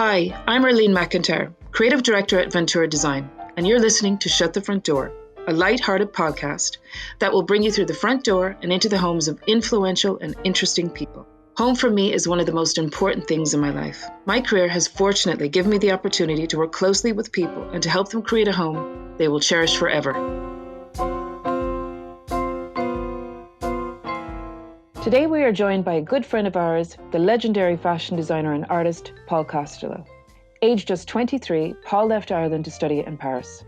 Hi, I'm Arlene McIntyre, Creative Director at Ventura Design, and you're listening to Shut the Front Door, a light-hearted podcast that will bring you through the front door and into the homes of influential and interesting people. Home for me is one of the most important things in my life. My career has fortunately given me the opportunity to work closely with people and to help them create a home they will cherish forever. Today we are joined by a good friend of ours, the legendary fashion designer and artist, Paul Costello. Aged just 23, Paul left Ireland to study in Paris.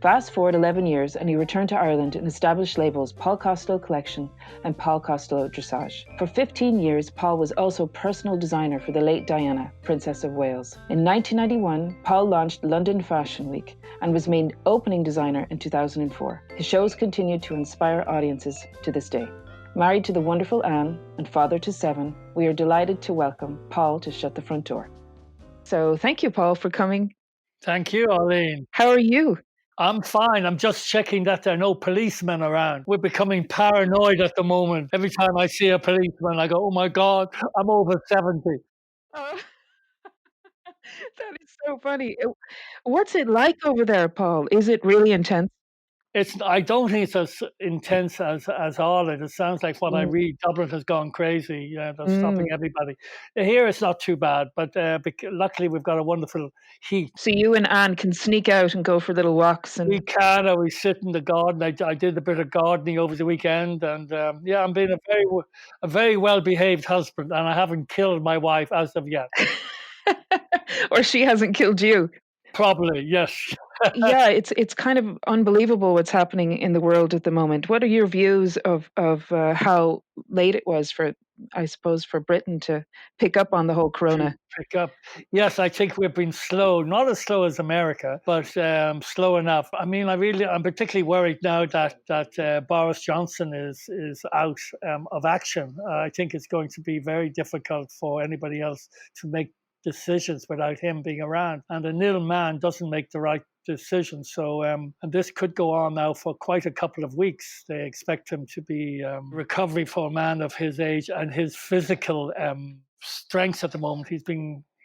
Fast forward 11 years and he returned to Ireland and established labels Paul Costello Collection and Paul Costello Dressage. For 15 years, Paul was also personal designer for the late Diana, Princess of Wales. In 1991, Paul launched London Fashion Week and was made opening designer in 2004. His shows continue to inspire audiences to this day. Married to the wonderful Anne and father to 7, we are delighted to welcome Paul to Shut the Front Door. So thank you, Paul, for coming. Thank you, Arlene. How are you? I'm fine. I'm just checking that there are no policemen around. We're becoming paranoid at the moment. Every time I see a policeman, I go, oh my God, I'm over 70. Oh, that is so funny. What's it like over there, Paul? Is it really intense? I don't think it's as intense as Ireland. It sounds like what I read. Dublin has gone crazy. They're stopping everybody. Here it's not too bad, but luckily we've got a wonderful heat. So you and Anne can sneak out and go for little walks. And we can, or we sit in the garden. I did a bit of gardening over the weekend, and I'm being a very well-behaved husband, and I haven't killed my wife as of yet. Or she hasn't killed you. Probably, yes. Yeah, it's kind of unbelievable what's happening in the world at the moment. What are your views of how late it was for, I suppose, for Britain to pick up on the whole corona? Pick up. Yes, I think we've been slow, not as slow as America, but slow enough. I mean, I'm particularly worried now that Boris Johnson is out of action. I think it's going to be very difficult for anybody else to make decisions without him being around. And a nil man doesn't make the right decision. So, and this could go on now for quite a couple of weeks. They expect him to be recovery for a man of his age and his physical strengths at the moment.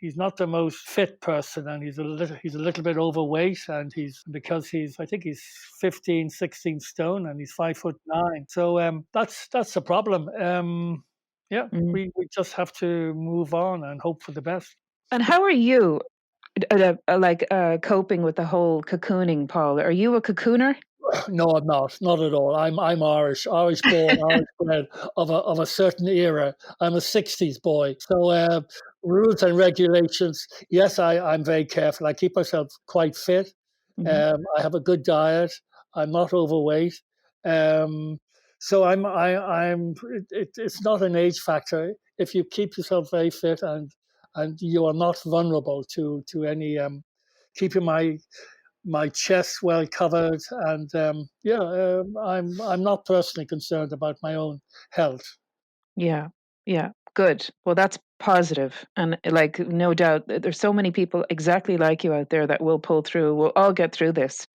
He's not the most fit person, and he's a little bit overweight, and I think he's 15, 16 stone, and he's 5'9". So that's a problem. We just have to move on and hope for the best. And how are you, coping with the whole cocooning, Paul? Are you a cocooner? No, I'm not at all. I'm Irish born, Irish bred of a certain era. I'm a 60s boy. So rules and regulations. Yes, I'm very careful. I keep myself quite fit. I have a good diet. I'm not overweight. So it's not an age factor. If you keep yourself very fit and you are not vulnerable to any keeping my chest well covered, and I'm not personally concerned about my own health. Yeah, good. Well, that's positive, and no doubt there's so many people exactly like you out there that will pull through. We'll all get through this.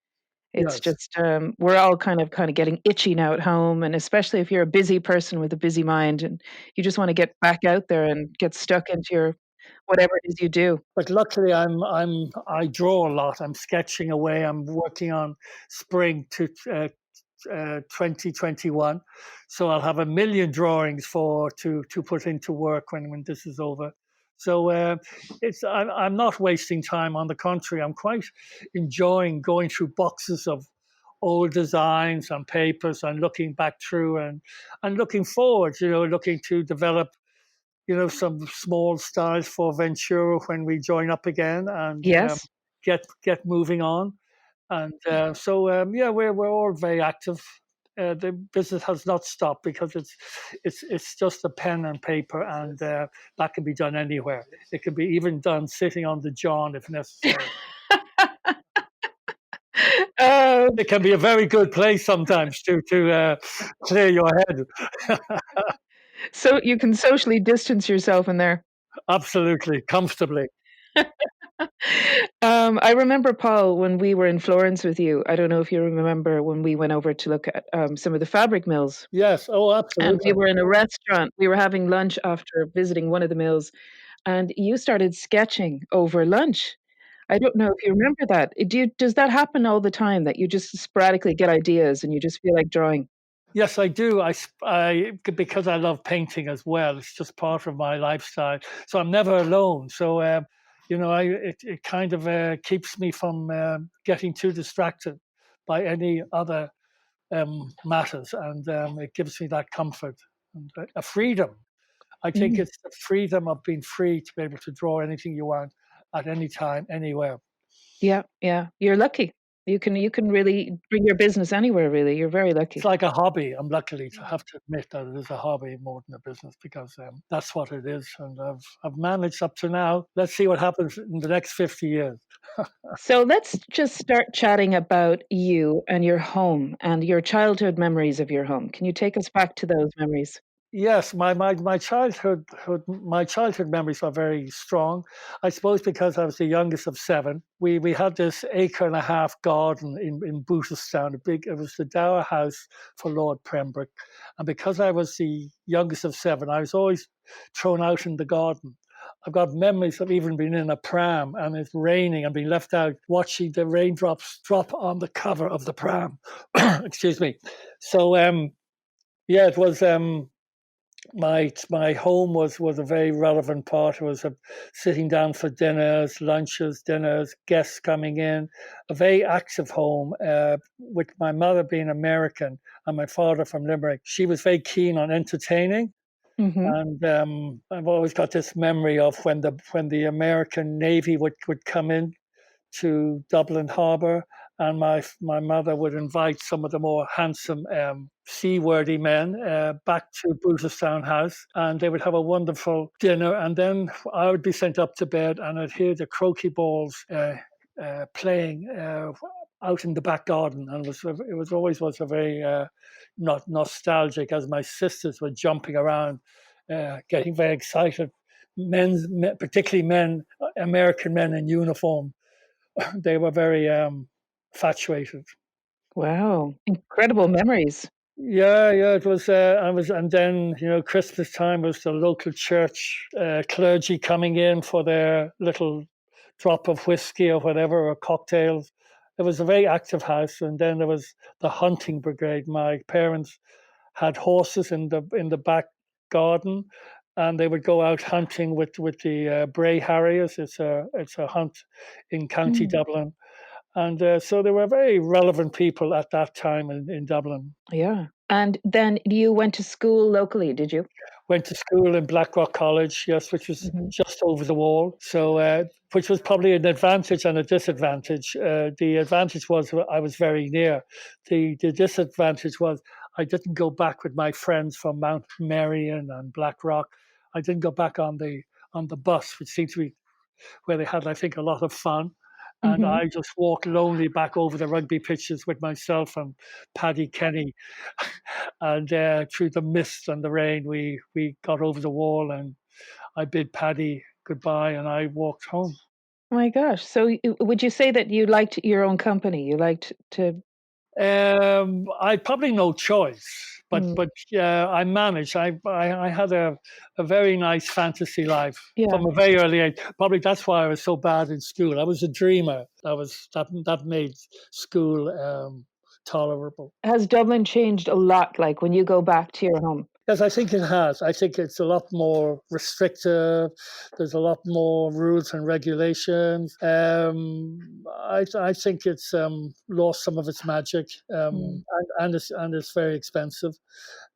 It's just we're all kind of getting itchy now at home, and especially if you're a busy person with a busy mind and you just want to get back out there and get stuck into your whatever it is you do. But luckily, I draw a lot. I'm sketching away. I'm working on spring to 2021, so I'll have 1 million drawings to put into work when this is over. So I'm not wasting time. On the contrary, I'm quite enjoying going through boxes of old designs and papers and looking back through and looking forward. Looking to develop some small styles for Ventura when we join up again and get moving on. And we're all very active. The business has not stopped because it's just a pen and paper, and that can be done anywhere. It can be even done sitting on the john if necessary. It can be a very good place sometimes to clear your head. So you can socially distance yourself in there. Absolutely, comfortably. I remember, Paul, when we were in Florence with you. I don't know if you remember when we went over to look at some of the fabric mills. Yes, oh, absolutely. And we were in a restaurant. We were having lunch after visiting one of the mills, and you started sketching over lunch. I don't know if you remember that. Does that happen all the time that you just sporadically get ideas and you just feel like drawing? Yes, I do. Because I love painting as well. It's just part of my lifestyle. So I'm never alone. So it kind of keeps me from getting too distracted by any other matters, and it gives me that comfort and a freedom. I think Mm. it's the freedom of being free to be able to draw anything you want at any time, anywhere. Yeah, yeah. You're lucky. You can really bring your business anywhere, really. You're very It's lucky. like a hobby. I'm luckily to have to admit that it is a hobby more than a business because that's what it is, and I've managed up to now. Let's see what happens in the next 50 years. So let's just start chatting about you and your home and your childhood memories of your home. Can you take us back to those memories? Yes, my childhood memories are very strong. I suppose because I was the youngest of seven. We had this acre and a half garden in Booterstown, it was the dower house for Lord Pembroke. And because I was the youngest of seven, I was always thrown out in the garden. I've got memories of even being in a pram and it's raining and being left out watching the raindrops drop on the cover of the pram. Excuse me. So yeah, it was my home was a very relevant part. It was sitting down for dinners, guests coming in. A very active home. With my mother being American and my father from Limerick, she was very keen on entertaining. Mhm. And I've always got this memory of when the American Navy would come in to Dublin Harbour, and my mother would invite some of the more handsome, seaworthy men back to Booterstown House, and they would have a wonderful dinner, and then I would be sent up to bed, and I'd hear the croquet balls playing out in the back garden, and it was always was a very not nostalgic as my sisters were jumping around, getting very excited. Particularly men, American men in uniform, they were very infatuated. Wow, incredible memories. Yeah, it was. And then Christmas time was the local church clergy coming in for their little drop of whiskey or whatever or cocktails. It was a very active house, and then there was the hunting brigade. My parents had horses in the back garden, and they would go out hunting with the Bray Harriers. It's a hunt in County Mm. Dublin, and so they were very relevant people at that time in Dublin. Yeah. And then you went to school locally, did you? Went to school in Blackrock College, yes, which was Mhm. just over the wall. So, which was probably an advantage and a disadvantage. The advantage was I was very near. The disadvantage was I didn't go back with my friends from Mount Marion and Blackrock. I didn't go back on the bus, which seemed to be where they had, I think, a lot of fun. And Mhm. I just walked lonely back over the rugby pitches with myself and Paddy Kenny. And through the mist and the rain, we got over the wall, and I bid Paddy goodbye, and I walked home. My gosh. So would you say that you liked your own company? You liked to. I probably no choice, but Mm. I managed. I had a very nice fantasy life Yeah. from a very early age. Probably that's why I was so bad in school. I was a dreamer. That made school tolerable. Has Dublin changed a lot, like, when you go back to your home? Yes, I think it has. I think it's a lot more restrictive. There's a lot more rules and regulations. I think it's lost some of its magic, Mm. and it's very expensive.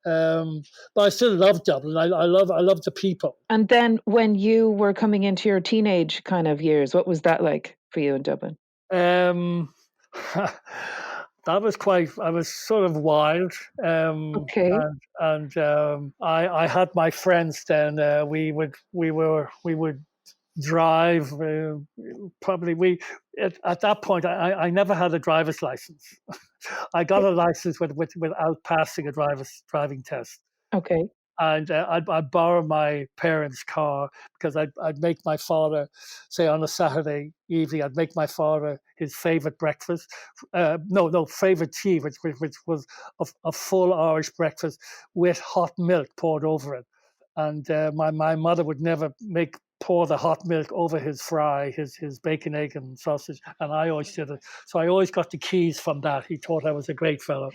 But I still love Dublin. I love the people. And then when you were coming into your teenage kind of years, what was that like for you in Dublin? Um, that was quite. I was sort of wild, Okay. and I had my friends. Then we would drive. Probably at that point I never had a driver's license. I got a license without passing a driver's driving test. Okay. And I'd borrow my parents' car because I'd make my father, say on a Saturday evening, I'd make my father his favorite breakfast. No, favorite tea, which was a full Irish breakfast with hot milk poured over it. And my mother would never make pour the hot milk over his fry, his bacon, egg, and sausage, and I always did it. So I always got the keys from that. He thought I was a great fellow.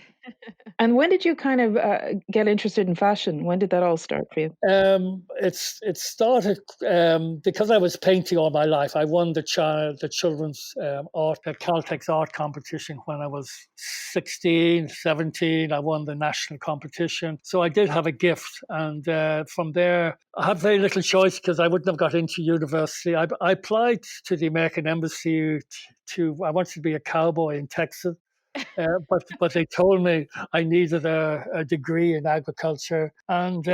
And when did you kind of get interested in fashion? When did that all start for you? It started because I was painting all my life. I won the children's art Caltex art competition when I was 16, 17. I won the national competition, so I did have a gift. And from there, I had very little choice because I wouldn't have got into university. I applied to the American Embassy I wanted to be a cowboy in Texas. But they told me I needed a degree in agriculture, and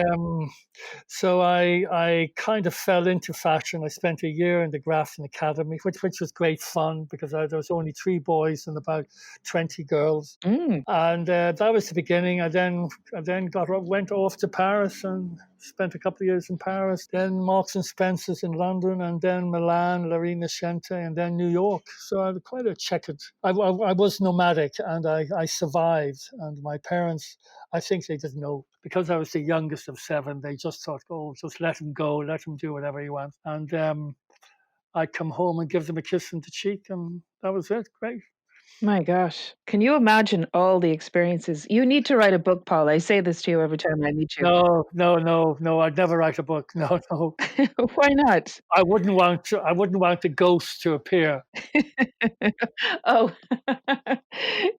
so I kind of fell into fashion. I spent a year in the Grafton Academy, which was great fun because there was only 3 boys and about 20 girls, and that was the beginning. I then went off to Paris and spent a couple of years in Paris, then Marks and Spencer's in London, and then Milan, La Rinascente, and then New York. So I quite a checkered. I was nomadic, and I survived. And my parents, I think they didn't know, because I was the youngest of 7. They just thought, oh, just let him go, let him do whatever he wants. And I'd come home and give them a kiss on the cheek, and that was it. Great. My gosh. Can you imagine all the experiences? You need to write a book, Paul. I say this to you every time I meet you. No. I'd never write a book. No. Why not? I wouldn't want the ghost to appear. Oh,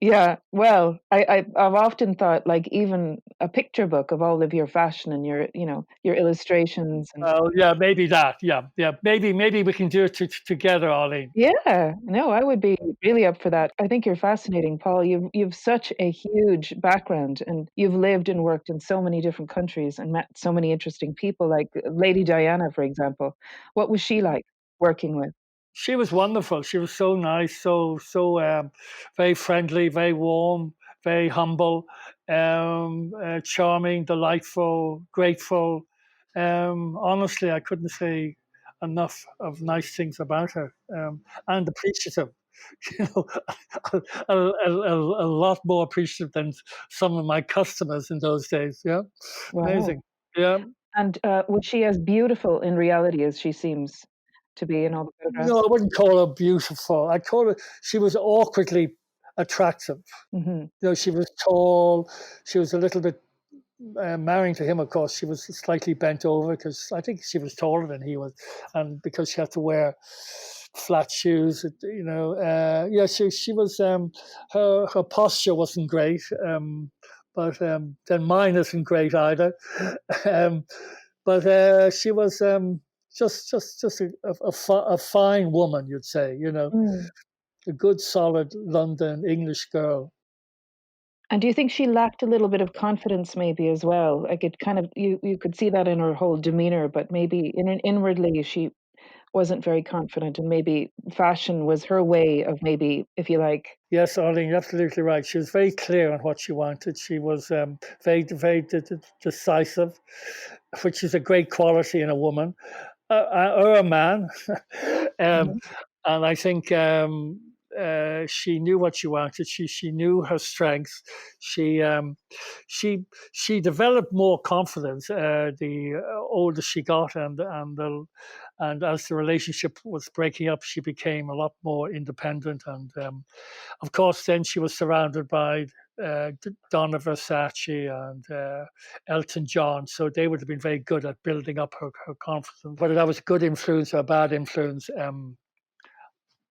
yeah. Well, I've often thought, like, even a picture book of all of your fashion and your illustrations and Oh, yeah, maybe that. Yeah. Maybe we can do it together, Arlene. yeah, no, I would be really up for that. I think you're fascinating, Paul. You've such a huge background, and you've lived and worked in so many different countries and met so many interesting people, like Lady Diana, for example. What was she like working with? She was wonderful. She was so nice, so very friendly, very warm, very humble, charming, delightful, grateful. Honestly, I couldn't say enough of nice things about her, and appreciative. You know, a lot more appreciative than some of my customers in those days. Yeah, Wow. amazing. Yeah. And was she as beautiful in reality as she seems to be in all the No, photographs? I wouldn't call her beautiful. I call her, she was awkwardly attractive. Hmm. She was tall. She was a little bit, marrying to him, of course, she was slightly bent over because I think she was taller than he was. And because she had to wear flat shoes, yeah, she was, her posture wasn't great. But then mine isn't great either. um, but she was just a fine woman, you'd say, Mm. a good, solid London English girl. And do you think she lacked a little bit of confidence maybe as well? Like it kind of you could see that in her whole demeanor, but maybe inwardly she wasn't very confident and maybe fashion was her way of maybe, if you like. Yes, Arlene, you're absolutely right. She was very clear on what she wanted. She was very decisive, which is a great quality in a woman or a man. um, Mhm. and I think she knew what she wanted. She knew her strengths. She she she developed more confidence the older she got, and as the relationship was breaking up, she became a lot more independent. And of course, then she was surrounded by Donna Versace and Elton John, so they would have been very good at building up her confidence. Whether that was a good influence or a bad influence,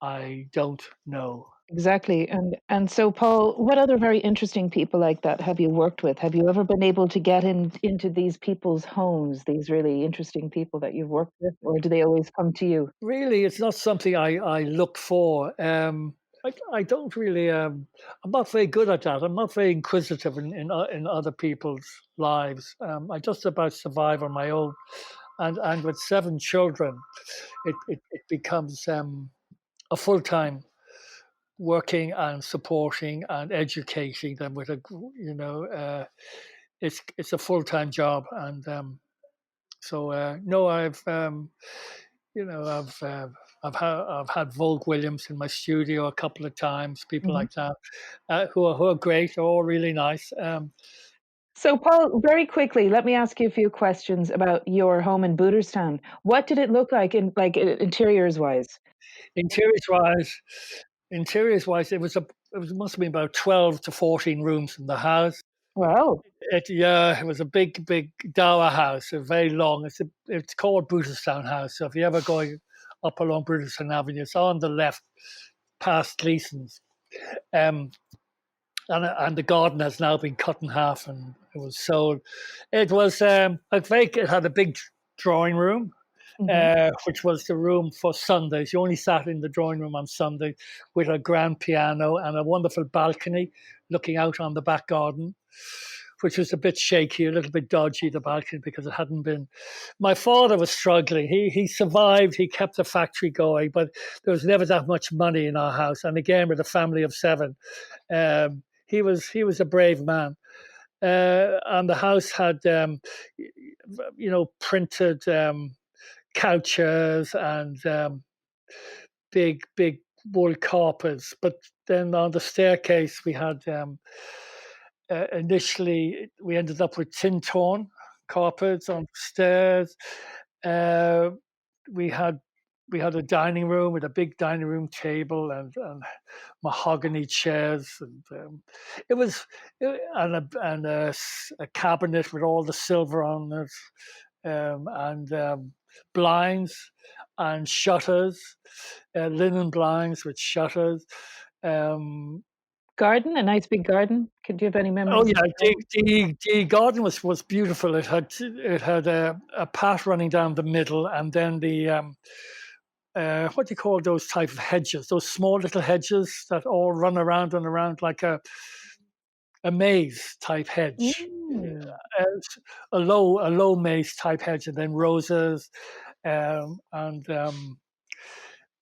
I don't know. Exactly. And so Paul, what other very interesting people like that have you worked with? Have you ever been able to get into these people's homes, these really interesting people that you've worked with, or do they always come to you? Really, it's not something I look for. I don't really. I'm not very good at that. I'm not very inquisitive in other people's lives. I just about survive on my own, and with 7 children, it becomes a full time working and supporting and educating them with it's a full time job. And so no, you know I've I've had Vogue Williams in my studio a couple of times, people Mhm. like that, who are great, all really nice. So, Paul, very quickly, let me ask you a few questions about your home in Booterstown. What did it look like in interiors wise? Interiors wise, it must have been about 12 to 14 rooms in the house. Wow. It was a big Dower house, a very long. It's called Booterstown House. So if you ever going up along Booterstown Avenue, it's on the left, past Gleason's. Um, and the garden has now been cut in half and it was sold. It was it had a big drawing room, Hmm. which was the room for Sundays. You only sat in the drawing room on Sunday with a grand piano and a wonderful balcony looking out on the back garden, which was a bit shaky, a little bit dodgy, the balcony, because it hadn't been. My father was struggling. He survived. He kept the factory going, but there was never that much money in our house. And again, with a family of seven, he was a brave man. And the house had, printed couches and big wool carpets. But then on the staircase, we had initially we ended up with tin torn carpets on the stairs. Uh, we had we had a dining room with a big dining room table and mahogany chairs, and it was a cabinet with all the silver on it, and blinds and shutters, linen blinds with shutters. Um, Garden, a nice big garden. Could you have any oh memories of yeah, the garden? the garden was beautiful. It had a path running down the middle, and then the what do you call those type of hedges? Those small little hedges that all run around and around like a maze type hedge, Mm. uh, a low maze type hedge, and then roses, um, and um,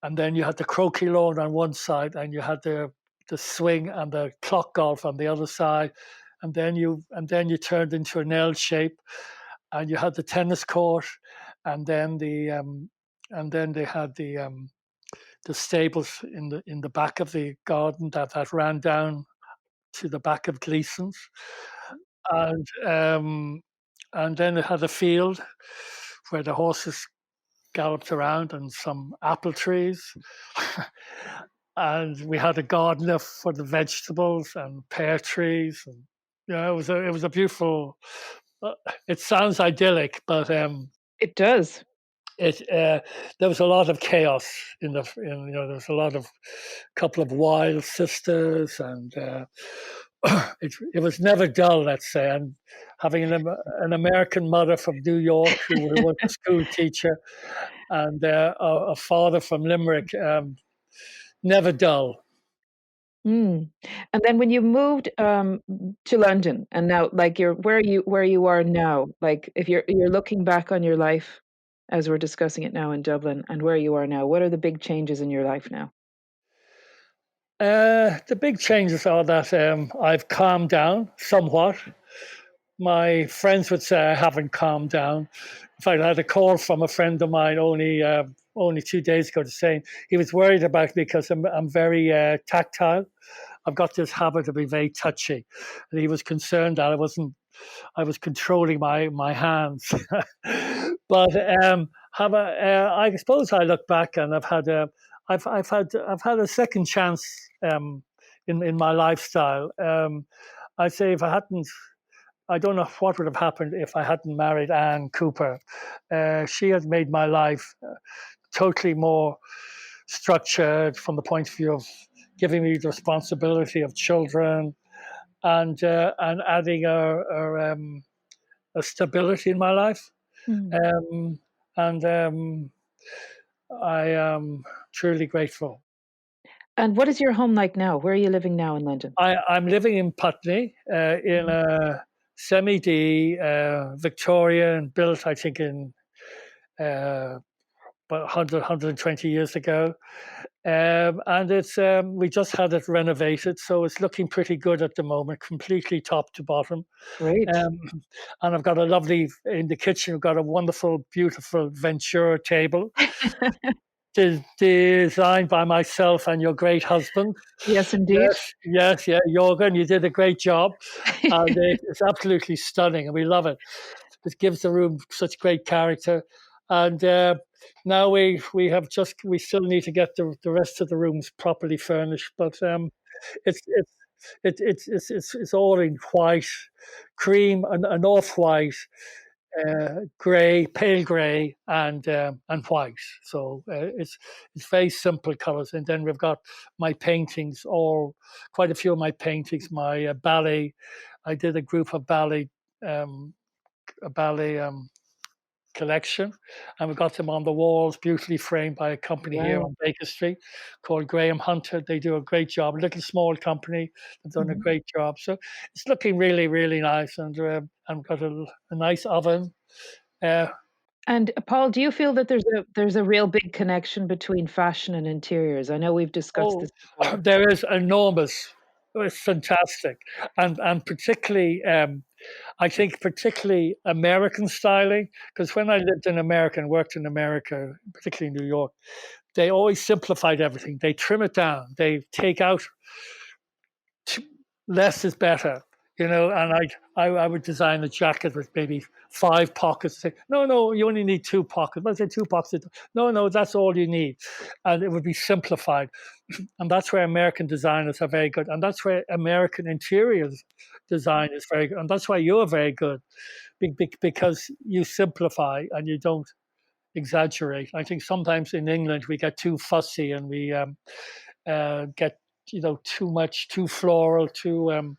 and then you had the croquet lawn on one side, and you had the swing and the clock golf on the other side, and then you turned into an L shape, and you had the tennis court, and then they had the stables in the back of the garden that ran down to the back of Gleason's, and then it had a field where the horses galloped around and some apple trees. And we had a garden for the vegetables and pear trees, and it was a beautiful. Uh, it sounds idyllic, but It does. it there was a lot of chaos there was a lot of couple of wild sisters, and it was never dull, let's say. And having an American mother from New York who was a school teacher, and a father from Limerick, never dull. Mm. And then when you moved to London, and now like you're where you are now, like if you're looking back on your life as we're discussing it now in Dublin and where you are now, what are the big changes in your life now? The big changes are that I've calmed down somewhat. My friends would say I haven't calmed down. In fact, I had a call from a friend of mine only 2 days ago to saying he was worried about me because I'm very tactile. I've got this habit of being very touchy, and he was concerned that I was controlling my hands. But I suppose I look back and I've had a second chance in my lifestyle. I'd say if I don't know what would have happened if I hadn't married Anne Cooper. She has made my life totally more structured from the point of view of giving me the responsibility of children, and adding a stability in my life. Mm. Um, and I am truly grateful. And what is your home like now? Where are you living now in London? I'm living in Putney, in Mhm. a semi-D, Victorian, built, I think, in uh, about 120 years ago. And we just had it renovated, so it's looking pretty good at the moment, completely top to bottom. Great. Um, and I've got a lovely, in the kitchen, I've got a wonderful, beautiful Ventura table designed by myself and your great husband. Yes, indeed. Yes, Jorgen, you did a great job. And it's absolutely stunning, and we love it. It gives the room such great character. And now we still need to get the rest of the rooms properly furnished. But it's it's all in white, cream, and off white, grey, pale grey, and white. So it's very simple colours. And then we've got my paintings, quite a few of my paintings. My ballet, I did a group of ballet, a ballet collection, and we got them on the walls, beautifully framed by a company here Wow. on Baker Street called Graham Hunter. They do a great job. A little small company, they've done a great job. So it's looking really, really nice, and I've got a nice oven. And Paul, do you feel that there's a real big connection between fashion and interiors? I know we've discussed this before. There is enormous. It's fantastic, and particularly. I think particularly American styling, because when I lived in America and worked in America, particularly in New York, they always simplified everything. They trim it down. They take out less is better, and I would design a jacket with maybe 5 pockets. Say, no, you only need 2 pockets. Let's say 2 pockets. No, that's all you need. And it would be simplified. And that's where American designers are very good. And that's where American interiors design is very good. And that's why you're very good, because you simplify and you don't exaggerate. I think sometimes in England we get too fussy, and we get too much, too floral, too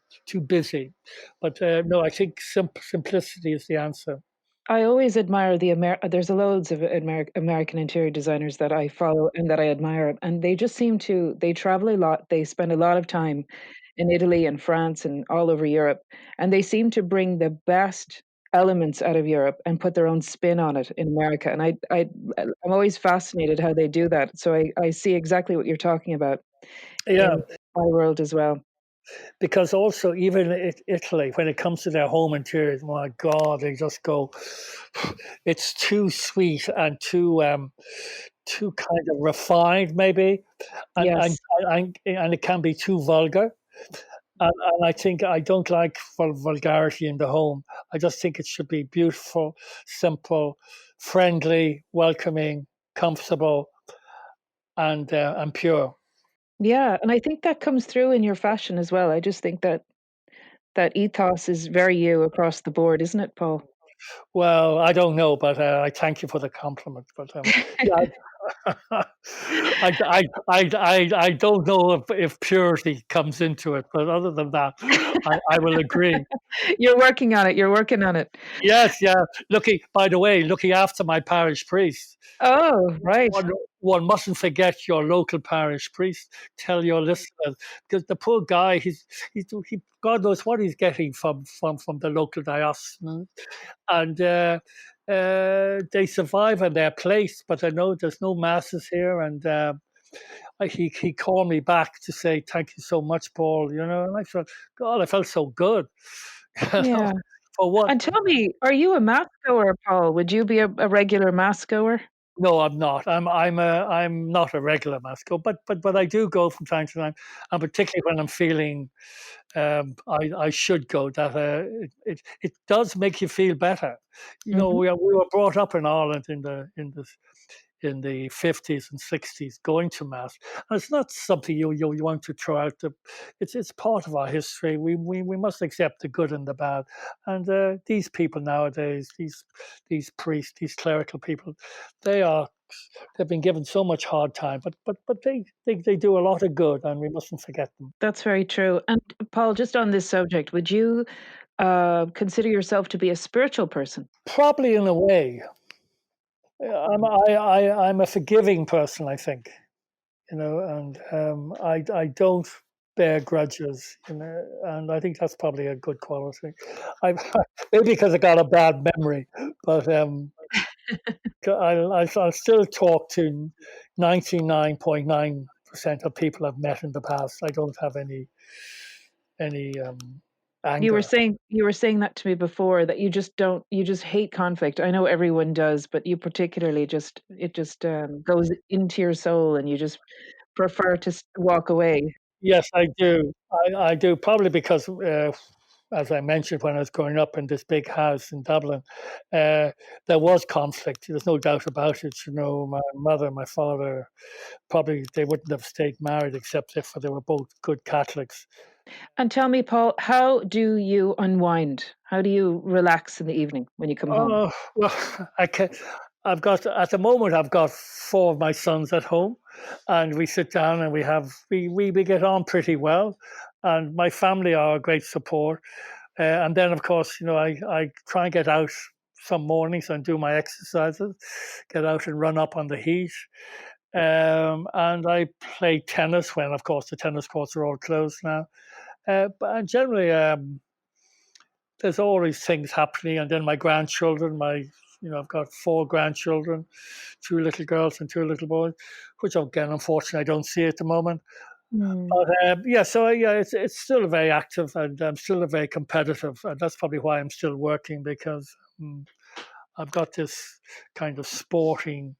busy. But no, I think simplicity is the answer. I always admire there's loads of American interior designers that I follow and that I admire, and they just seem to they travel a lot. They spend a lot of time in Italy and France and all over Europe, and they seem to bring the best elements out of Europe and put their own spin on it in America. And I'm always fascinated how they do that. So I see exactly what you're talking about Yeah, in my world as well. because also even Italy, when it comes to their home interiors, my God, they just go. It's too sweet and too kind of refined, maybe, and Yes. and it can be too vulgar. And I think I don't like vulgarity in the home. I just think it should be beautiful, simple, friendly, welcoming, comfortable, and pure. Yeah, and I think that comes through in your fashion as well. I just think that that ethos is very you across the board, isn't it, Paul? Well, I don't know, but I thank you for the compliment. But yeah, I don't know if purity comes into it, but other than that, I will agree. You're working on it. You're working on it. Yes, yeah. By the way, looking after my parish priest. Oh, right. One mustn't forget your local parish priest. Tell your listeners, because the poor guy, he God knows what he's getting from the local diocesan, and they survive in their place. But I know there's no masses here, and he called me back to say thank you so much, Paul. And I felt, God, I felt so good. Yeah. For what? And tell me, are you a mass goer, Paul? Would you be a regular mass goer? No, I'm not. I'm not a regular masco, but I do go from time to time, and particularly when I'm feeling I should go. That it does make you feel better. Mhm. We were brought up in Ireland in the 50s and 60s going to mass, and it's not something you want to throw out. It's part of our history. We must accept the good and the bad. And these people nowadays, these priests, these clerical people, they've been given so much hard time, but they do a lot of good, and we mustn't forget them. That's very true. And Paul, just on this subject, would you consider yourself to be a spiritual person? Probably in a way. I'm a forgiving person, I think, and I don't bear grudges, and I think that's probably a good quality. I maybe because I got a bad memory, but I'll still talk to 99.9% of people I've met in the past. I don't have any anger. You were saying that to me before, that you just hate conflict. I know everyone does, but you particularly just it just goes into your soul, and you just prefer to walk away. Yes, I do. I do, probably because, as I mentioned, when I was growing up in this big house in Dublin, uh, there was conflict. There's no doubt about it. You know, my mother and my father, probably they wouldn't have stayed married except if they were both good Catholics. And tell me, Paul, how do you unwind? How do you relax in the evening when you come home? Oh, well, I can, I've got, at the moment, I've got four of my sons at home, and we sit down and we get on pretty well. And my family are a great support. And then, of course, you know, I try and get out some mornings and do my exercises, get out and run up on the heat. And I play tennis when, of course, the tennis courts are all closed now. But generally, there's always things happening. And then my grandchildren, I've got four grandchildren, two little girls and two little boys, which again, unfortunately, I don't see at the moment. Mm. But yeah, so yeah, it's still very active, and I'm still very competitive, and that's probably why I'm still working, because I've got this kind of sporting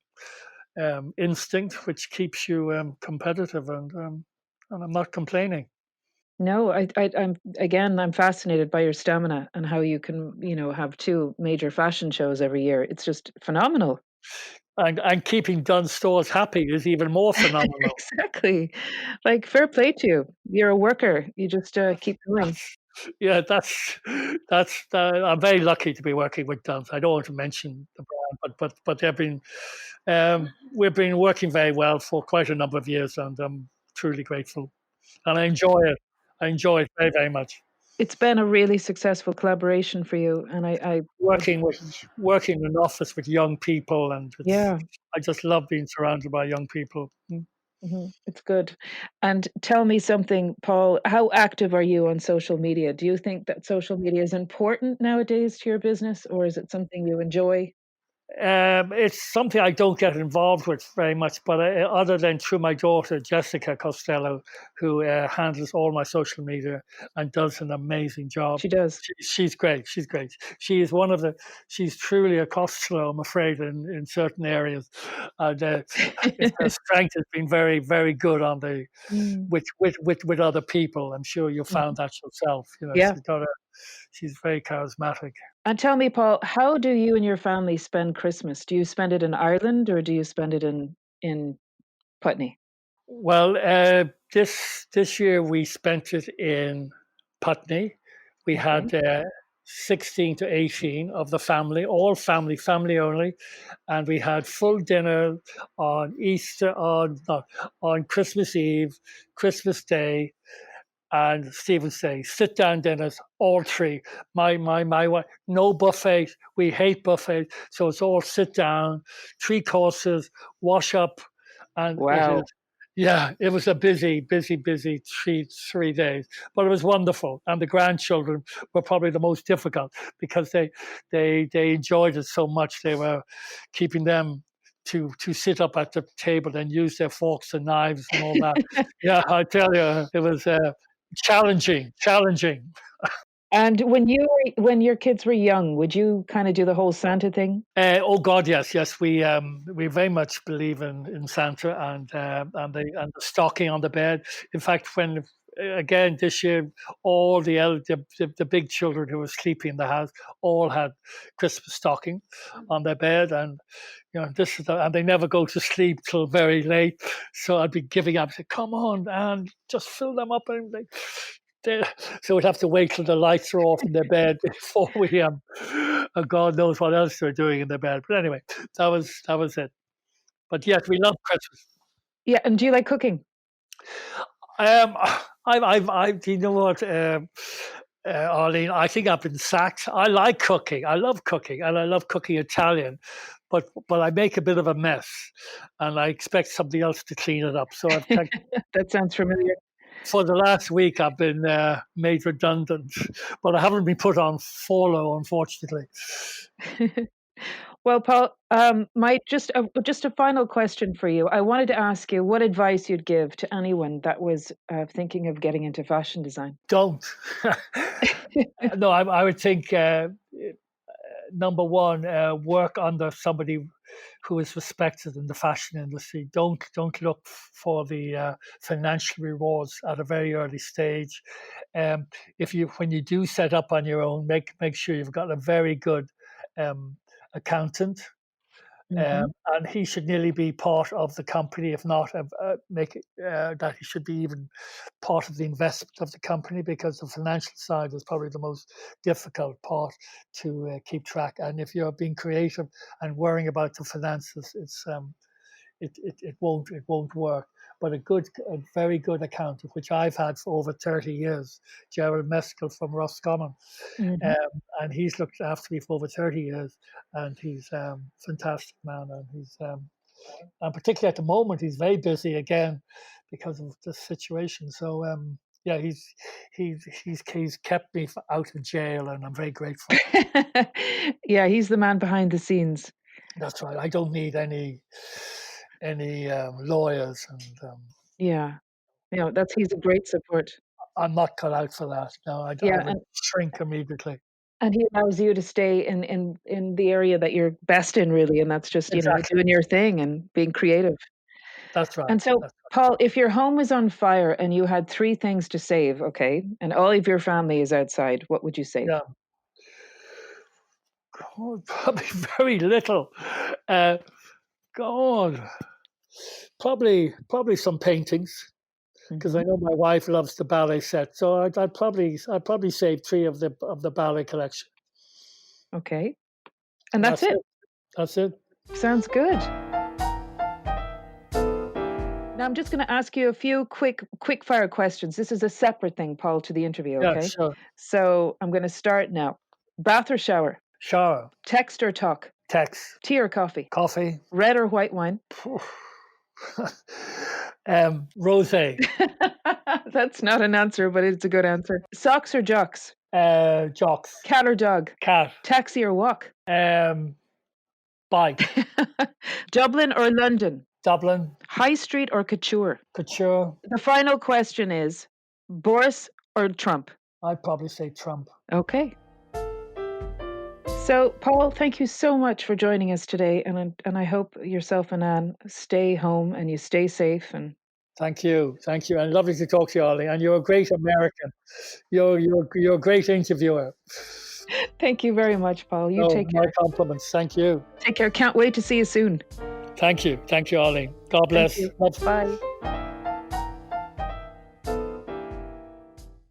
instinct which keeps you competitive, and I'm not complaining. No, I'm fascinated by your stamina and how you can, have two major fashion shows every year. It's just phenomenal. And keeping Dunn stores happy is even more phenomenal. Exactly. Like, fair play to you. You're a worker. You just keep going. That's, yeah, I'm very lucky to be working with Dunns. I don't want to mention the brand, but we've been working very well for quite a number of years, and I'm truly grateful, and I enjoy it. I enjoy it very, very much. It's been a really successful collaboration for you, and I Working in an office with young people, and yeah. I just love being surrounded by young people. It's good. And tell me something, Paul, how active are you on social media? Do you think that social media is important nowadays to your business, or is it something you enjoy? It's something I don't get involved with very much, but other than through my daughter, Jessica Costello, who handles all my social media and does an amazing job. She does. She's great. She's great. She's truly a Costello, I'm afraid, in certain areas. And her strength has been very, very good on the Mm. with other people. I'm sure you Mhm. found that yourself. You know, Yeah. she's very charismatic. And tell me, Paul, how do you and your family spend Christmas? Do you spend it in Ireland, or do you spend it in Putney? Well, this year we spent it in Putney. We Okay. had 16 to 18 of the family, all family only, and we had full dinner on Easter, on Christmas Eve, Christmas Day, and Stephen's Day. Sit down dinners, all three. My wife, no buffet. We hate buffet, so it's all sit down, three courses, wash up, and it is. Wow. Yeah, it was a busy three days, but it was wonderful. And the grandchildren were probably the most difficult, because they enjoyed it so much. They were keeping them to sit up at the table and use their forks and knives and all that. Yeah, I tell you, it was challenging. And when your kids were young, would you kinda do the whole Santa thing? Oh God, yes. We very much believe in Santa, and the stocking on the bed. In fact, when again this year, all the big children who were sleeping in the house all had Christmas stocking on their bed, and and they never go to sleep till very late. So I'd be giving up, say, "Come on, and just fill them up," and they, so we'd have to wait till the lights are off in their bed before we God knows what else they're doing in their bed. But anyway, that was it. But yes, we love Christmas. Yeah, and do you like cooking? Um, do you know what, Arlene? I think I've been sacked. I like cooking. I love cooking, and I love cooking Italian, but I make a bit of a mess, and I expect somebody else to clean it up. So That sounds familiar. for the last week, I've been made redundant, but I haven't been put on furlough, unfortunately. Well, Paul, just a final question for you. I wanted to ask you what advice you'd give to anyone that was thinking of getting into fashion design. Don't. No, I would think number one, work under somebody who is respected in the fashion industry. Don't look for the financial rewards at a very early stage. When you do set up on your own, make sure you've got a very good accountant. And he should nearly be part of the company, if not make it that he should be even part of the investment of the company, because the financial side is probably the most difficult part to keep track. And if you're being creative and worrying about the finances, it won't work. But a very good accountant, which I've had for over 30 years, Gerald Meskel from Roscommon, and he's looked after me for over 30 years, and he's a fantastic man, and and particularly at the moment he's very busy again because of the situation. So yeah, he's kept me out of jail, and I'm very grateful. Yeah, he's the man behind the scenes. That's right. I don't need any lawyers, and Yeah, he's a great support. I'm not cut out for that. No, I Yeah, would shrink immediately. and he allows you to stay in the area that you're best in, really, and that's just Exactly. doing your thing and being creative. That's right. And so, Paul, if your home was on fire and you had 3 things to save, okay, and all of your family is outside, what would you save? Yeah. God, probably very little. God, probably some paintings, because I know my wife loves the ballet set. So I'd probably save 3 of the ballet collection. Okay, and that's it. That's it. Sounds good. Now I'm just going to ask you a few quick fire questions. This is a separate thing, Paul, to the interview. Yeah, Okay. sure. So I'm going to start now. Bath or shower? Shower. Text or talk? Text. Tea or coffee? Coffee. Red or white wine? Rosé. That's not an answer, but it's a good answer. Socks or jocks? Jocks. Cat or dog? Cat. Taxi or walk? Bike. Dublin or London? Dublin. High street or couture? Couture. The final question is Boris or Trump? I'd probably say Trump. Okay. So, Paul, thank you so much for joining us today, and I hope yourself and Anne stay home and you stay safe. And thank you, and lovely to talk to you, Arlene. And you're a great American. You're a great interviewer. Thank you very much, Paul. You take care. My compliments. Thank you. Take care. Can't wait to see you soon. Thank you, Arlene. God bless. Bye.